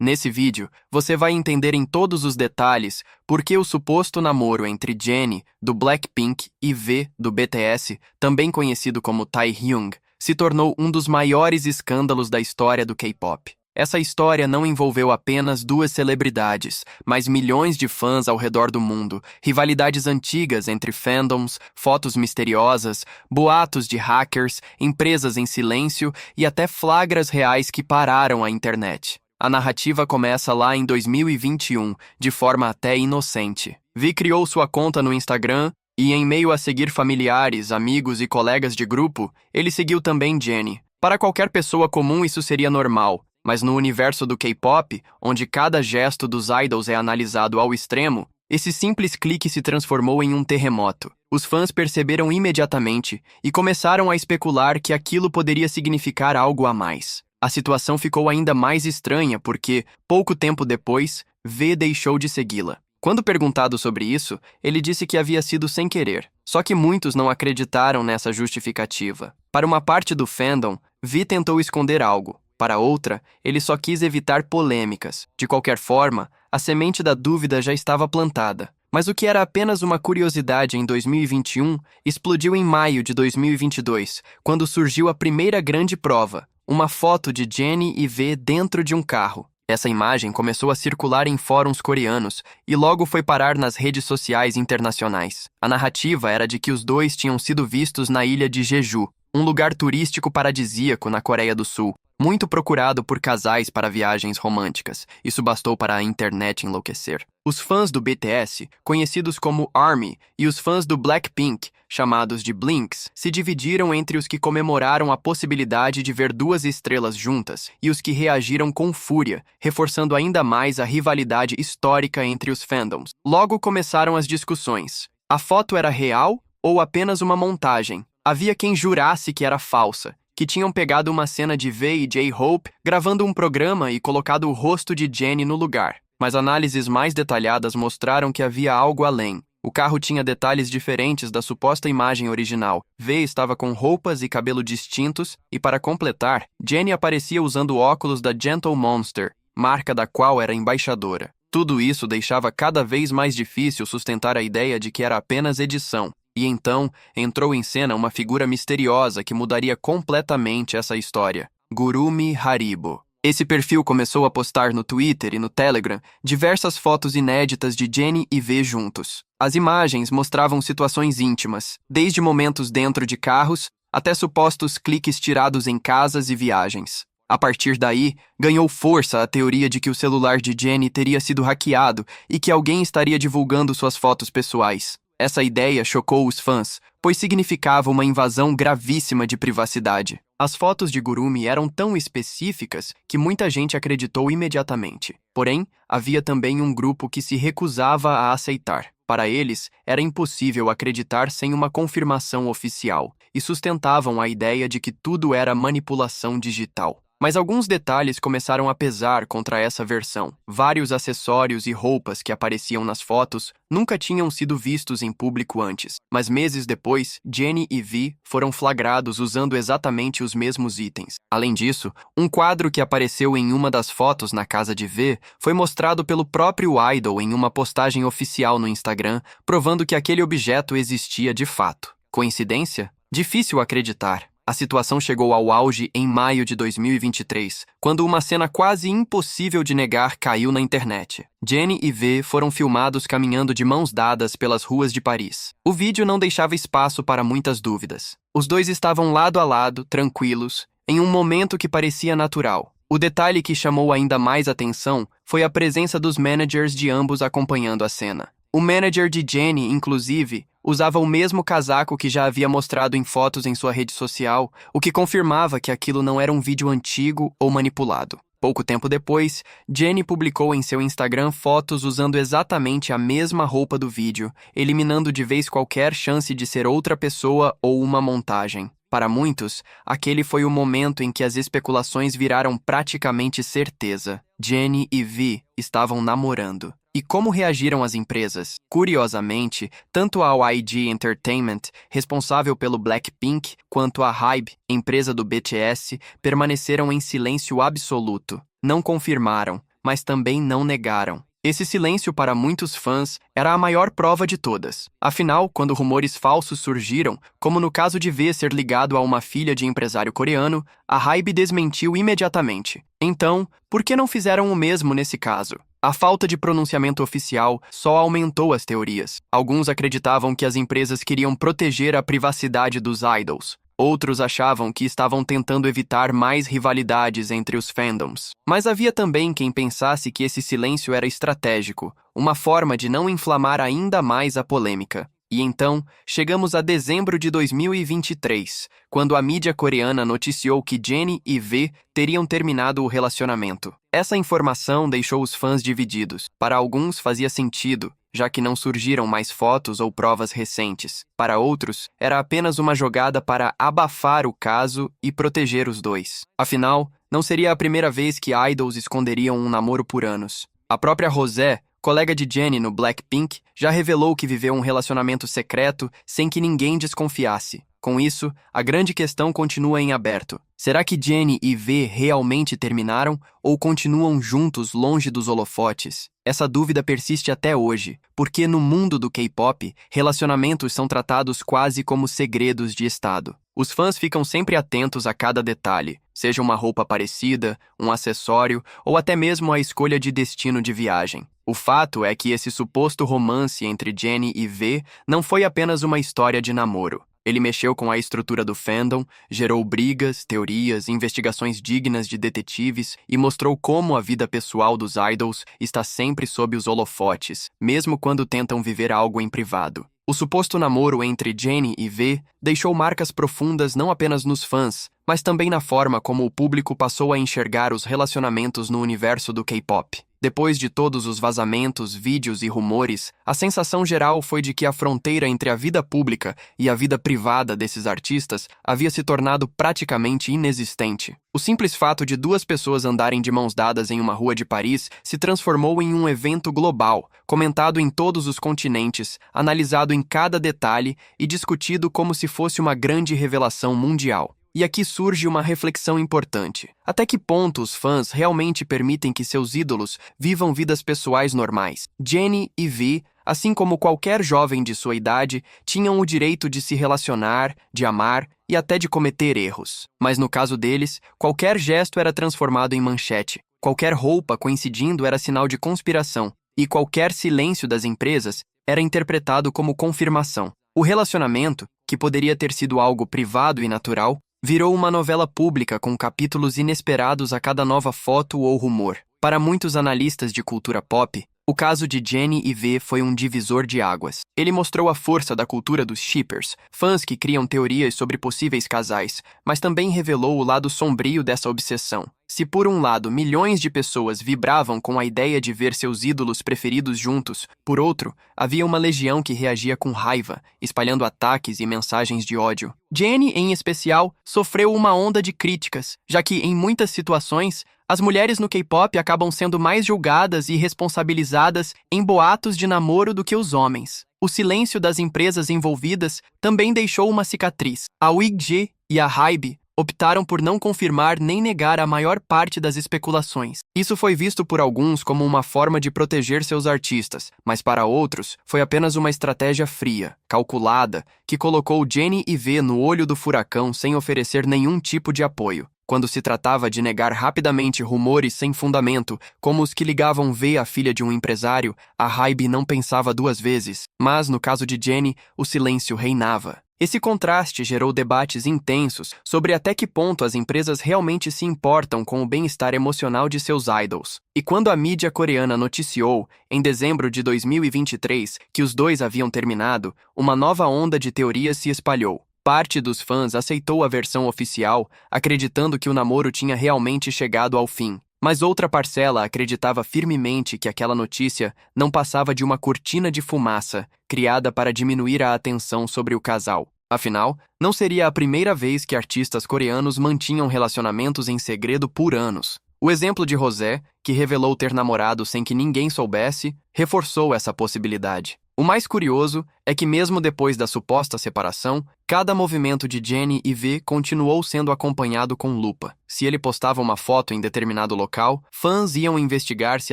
Nesse vídeo, você vai entender em todos os detalhes por que o suposto namoro entre Jennie, do Blackpink, e V, do BTS, também conhecido como Taehyung, se tornou um dos maiores escândalos da história do K-pop. Essa história não envolveu apenas duas celebridades, mas milhões de fãs ao redor do mundo, rivalidades antigas entre fandoms, fotos misteriosas, boatos de hackers, empresas em silêncio e até flagras reais que pararam a internet. A narrativa começa lá em 2021, de forma até inocente. Vi criou sua conta no Instagram e, em meio a seguir familiares, amigos e colegas de grupo, ele seguiu também Jennie. Para qualquer pessoa comum isso seria normal, mas no universo do K-pop, onde cada gesto dos idols é analisado ao extremo, esse simples clique se transformou em um terremoto. Os fãs perceberam imediatamente e começaram a especular que aquilo poderia significar algo a mais. A situação ficou ainda mais estranha porque, pouco tempo depois, V deixou de segui-la. Quando perguntado sobre isso, ele disse que havia sido sem querer. Só que muitos não acreditaram nessa justificativa. Para uma parte do fandom, V tentou esconder algo. Para outra, ele só quis evitar polêmicas. De qualquer forma, a semente da dúvida já estava plantada. Mas o que era apenas uma curiosidade em 2021 explodiu em maio de 2022, quando surgiu a primeira grande prova, uma foto de Jennie e V dentro de um carro. Essa imagem começou a circular em fóruns coreanos e logo foi parar nas redes sociais internacionais. A narrativa era de que os dois tinham sido vistos na ilha de Jeju, um lugar turístico paradisíaco na Coreia do Sul, muito procurado por casais para viagens românticas. Isso bastou para a internet enlouquecer. Os fãs do BTS, conhecidos como ARMY, e os fãs do Blackpink, chamados de Blinks, se dividiram entre os que comemoraram a possibilidade de ver duas estrelas juntas e os que reagiram com fúria, reforçando ainda mais a rivalidade histórica entre os fandoms. Logo começaram as discussões. A foto era real ou apenas uma montagem? Havia quem jurasse que era falsa, que tinham pegado uma cena de V e J-Hope gravando um programa e colocado o rosto de Jennie no lugar. Mas análises mais detalhadas mostraram que havia algo além. O carro tinha detalhes diferentes da suposta imagem original. V estava com roupas e cabelo distintos e, para completar, Jennie aparecia usando óculos da Gentle Monster, marca da qual era embaixadora. Tudo isso deixava cada vez mais difícil sustentar a ideia de que era apenas edição. E então, entrou em cena uma figura misteriosa que mudaria completamente essa história. Gurumi Haribo. Esse perfil começou a postar no Twitter e no Telegram diversas fotos inéditas de Jennie e V juntos. As imagens mostravam situações íntimas, desde momentos dentro de carros até supostos cliques tirados em casas e viagens. A partir daí, ganhou força a teoria de que o celular de Jennie teria sido hackeado e que alguém estaria divulgando suas fotos pessoais. Essa ideia chocou os fãs, pois significava uma invasão gravíssima de privacidade. As fotos de Gurumi eram tão específicas que muita gente acreditou imediatamente. Porém, havia também um grupo que se recusava a aceitar. Para eles, era impossível acreditar sem uma confirmação oficial, e sustentavam a ideia de que tudo era manipulação digital. Mas alguns detalhes começaram a pesar contra essa versão. Vários acessórios e roupas que apareciam nas fotos nunca tinham sido vistos em público antes. Mas meses depois, Jennie e V foram flagrados usando exatamente os mesmos itens. Além disso, um quadro que apareceu em uma das fotos na casa de V foi mostrado pelo próprio idol em uma postagem oficial no Instagram, provando que aquele objeto existia de fato. Coincidência? Difícil acreditar. A situação chegou ao auge em maio de 2023, quando uma cena quase impossível de negar caiu na internet. Jennie e V foram filmados caminhando de mãos dadas pelas ruas de Paris. O vídeo não deixava espaço para muitas dúvidas. Os dois estavam lado a lado, tranquilos, em um momento que parecia natural. O detalhe que chamou ainda mais atenção foi a presença dos managers de ambos acompanhando a cena. O manager de Jennie, inclusive, usava o mesmo casaco que já havia mostrado em fotos em sua rede social, o que confirmava que aquilo não era um vídeo antigo ou manipulado. Pouco tempo depois, Jennie publicou em seu Instagram fotos usando exatamente a mesma roupa do vídeo, eliminando de vez qualquer chance de ser outra pessoa ou uma montagem. Para muitos, aquele foi o momento em que as especulações viraram praticamente certeza. Jennie e V estavam namorando. E como reagiram as empresas? Curiosamente, tanto a YG Entertainment, responsável pelo Blackpink, quanto a HYBE, empresa do BTS, permaneceram em silêncio absoluto. Não confirmaram, mas também não negaram. Esse silêncio para muitos fãs era a maior prova de todas. Afinal, quando rumores falsos surgiram, como no caso de V ser ligado a uma filha de empresário coreano, a Hybe desmentiu imediatamente. Então, por que não fizeram o mesmo nesse caso? A falta de pronunciamento oficial só aumentou as teorias. Alguns acreditavam que as empresas queriam proteger a privacidade dos idols. Outros achavam que estavam tentando evitar mais rivalidades entre os fandoms. Mas havia também quem pensasse que esse silêncio era estratégico, uma forma de não inflamar ainda mais a polêmica. E então, chegamos a dezembro de 2023, quando a mídia coreana noticiou que Jennie e V teriam terminado o relacionamento. Essa informação deixou os fãs divididos. Para alguns fazia sentido, já que não surgiram mais fotos ou provas recentes. Para outros, era apenas uma jogada para abafar o caso e proteger os dois. Afinal, não seria a primeira vez que idols esconderiam um namoro por anos. A própria Rosé, colega de Jennie no Blackpink, já revelou que viveu um relacionamento secreto sem que ninguém desconfiasse. Com isso, a grande questão continua em aberto. Será que Jennie e V realmente terminaram ou continuam juntos longe dos holofotes? Essa dúvida persiste até hoje, porque no mundo do K-pop, relacionamentos são tratados quase como segredos de estado. Os fãs ficam sempre atentos a cada detalhe, seja uma roupa parecida, um acessório ou até mesmo a escolha de destino de viagem. O fato é que esse suposto romance entre Jennie e V não foi apenas uma história de namoro. Ele mexeu com a estrutura do fandom, gerou brigas, teorias, investigações dignas de detetives e mostrou como a vida pessoal dos idols está sempre sob os holofotes, mesmo quando tentam viver algo em privado. O suposto namoro entre Jennie e V deixou marcas profundas não apenas nos fãs, mas também na forma como o público passou a enxergar os relacionamentos no universo do K-pop. Depois de todos os vazamentos, vídeos e rumores, a sensação geral foi de que a fronteira entre a vida pública e a vida privada desses artistas havia se tornado praticamente inexistente. O simples fato de duas pessoas andarem de mãos dadas em uma rua de Paris se transformou em um evento global, comentado em todos os continentes, analisado em cada detalhe e discutido como se fosse uma grande revelação mundial. E aqui surge uma reflexão importante. Até que ponto os fãs realmente permitem que seus ídolos vivam vidas pessoais normais? Jennie e V, assim como qualquer jovem de sua idade, tinham o direito de se relacionar, de amar e até de cometer erros. Mas no caso deles, qualquer gesto era transformado em manchete. Qualquer roupa coincidindo era sinal de conspiração. E qualquer silêncio das empresas era interpretado como confirmação. O relacionamento, que poderia ter sido algo privado e natural, virou uma novela pública com capítulos inesperados a cada nova foto ou rumor. Para muitos analistas de cultura pop, o caso de Jennie e V foi um divisor de águas. Ele mostrou a força da cultura dos shippers, fãs que criam teorias sobre possíveis casais, mas também revelou o lado sombrio dessa obsessão. Se por um lado milhões de pessoas vibravam com a ideia de ver seus ídolos preferidos juntos, por outro, havia uma legião que reagia com raiva, espalhando ataques e mensagens de ódio. Jennie, em especial, sofreu uma onda de críticas, já que, em muitas situações, as mulheres no K-pop acabam sendo mais julgadas e responsabilizadas em boatos de namoro do que os homens. O silêncio das empresas envolvidas também deixou uma cicatriz. A WIG e a Hybe optaram por não confirmar nem negar a maior parte das especulações. Isso foi visto por alguns como uma forma de proteger seus artistas, mas para outros foi apenas uma estratégia fria, calculada, que colocou Jennie e V no olho do furacão sem oferecer nenhum tipo de apoio. Quando se tratava de negar rapidamente rumores sem fundamento, como os que ligavam V à filha de um empresário, a Hybe não pensava duas vezes. Mas, no caso de Jennie, o silêncio reinava. Esse contraste gerou debates intensos sobre até que ponto as empresas realmente se importam com o bem-estar emocional de seus idols. E quando a mídia coreana noticiou, em dezembro de 2023, que os dois haviam terminado, uma nova onda de teorias se espalhou. Parte dos fãs aceitou a versão oficial, acreditando que o namoro tinha realmente chegado ao fim. Mas outra parcela acreditava firmemente que aquela notícia não passava de uma cortina de fumaça, criada para diminuir a atenção sobre o casal. Afinal, não seria a primeira vez que artistas coreanos mantinham relacionamentos em segredo por anos. O exemplo de Rosé, que revelou ter namorado sem que ninguém soubesse, reforçou essa possibilidade. O mais curioso é que mesmo depois da suposta separação, cada movimento de Jennie e V continuou sendo acompanhado com lupa. Se ele postava uma foto em determinado local, fãs iam investigar se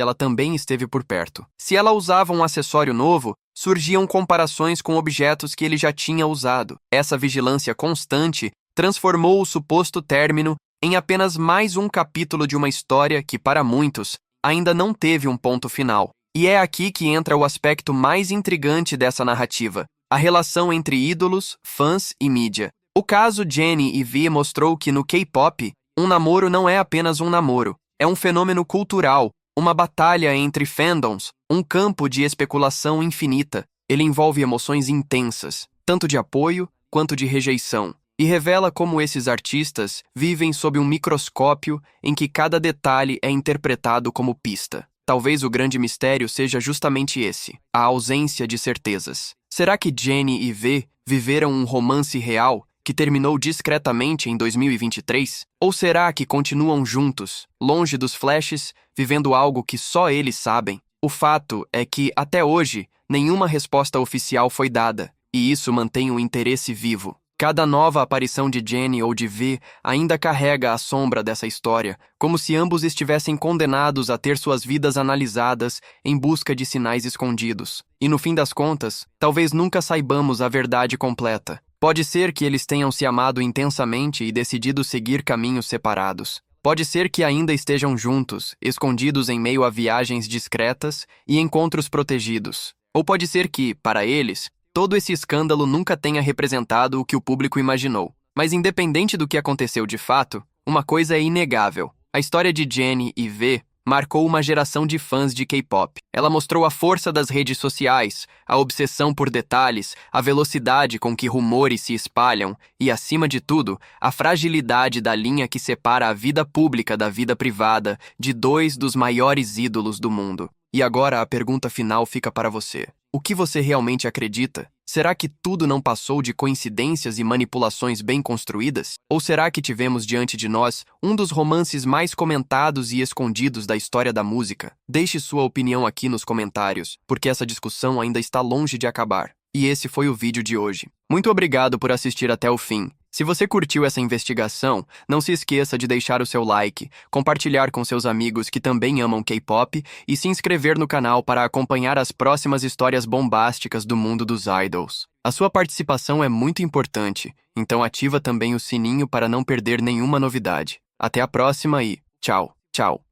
ela também esteve por perto. Se ela usava um acessório novo, surgiam comparações com objetos que ele já tinha usado. Essa vigilância constante transformou o suposto término em apenas mais um capítulo de uma história que, para muitos, ainda não teve um ponto final. E é aqui que entra o aspecto mais intrigante dessa narrativa: a relação entre ídolos, fãs e mídia. O caso Jennie e V mostrou que no K-pop, um namoro não é apenas um namoro, é um fenômeno cultural, uma batalha entre fandoms, um campo de especulação infinita. Ele envolve emoções intensas, tanto de apoio quanto de rejeição, e revela como esses artistas vivem sob um microscópio em que cada detalhe é interpretado como pista. Talvez o grande mistério seja justamente esse: a ausência de certezas. Será que Jennie e V viveram um romance real que terminou discretamente em 2023? Ou será que continuam juntos, longe dos flashes, vivendo algo que só eles sabem? O fato é que, até hoje, nenhuma resposta oficial foi dada, e isso mantém o interesse vivo. Cada nova aparição de Jennie ou de V ainda carrega a sombra dessa história, como se ambos estivessem condenados a ter suas vidas analisadas em busca de sinais escondidos. E no fim das contas, talvez nunca saibamos a verdade completa. Pode ser que eles tenham se amado intensamente e decidido seguir caminhos separados. Pode ser que ainda estejam juntos, escondidos em meio a viagens discretas e encontros protegidos. Ou pode ser que, para eles, todo esse escândalo nunca tenha representado o que o público imaginou. Mas independente do que aconteceu de fato, uma coisa é inegável: a história de Jennie e V marcou uma geração de fãs de K-pop. Ela mostrou a força das redes sociais, a obsessão por detalhes, a velocidade com que rumores se espalham e, acima de tudo, a fragilidade da linha que separa a vida pública da vida privada de dois dos maiores ídolos do mundo. E agora a pergunta final fica para você: o que você realmente acredita? Será que tudo não passou de coincidências e manipulações bem construídas? Ou será que tivemos diante de nós um dos romances mais comentados e escondidos da história da música? Deixe sua opinião aqui nos comentários, porque essa discussão ainda está longe de acabar. E esse foi o vídeo de hoje. Muito obrigado por assistir até o fim. Se você curtiu essa investigação, não se esqueça de deixar o seu like, compartilhar com seus amigos que também amam K-pop e se inscrever no canal para acompanhar as próximas histórias bombásticas do mundo dos idols. A sua participação é muito importante, então ativa também o sininho para não perder nenhuma novidade. Até a próxima e tchau, tchau.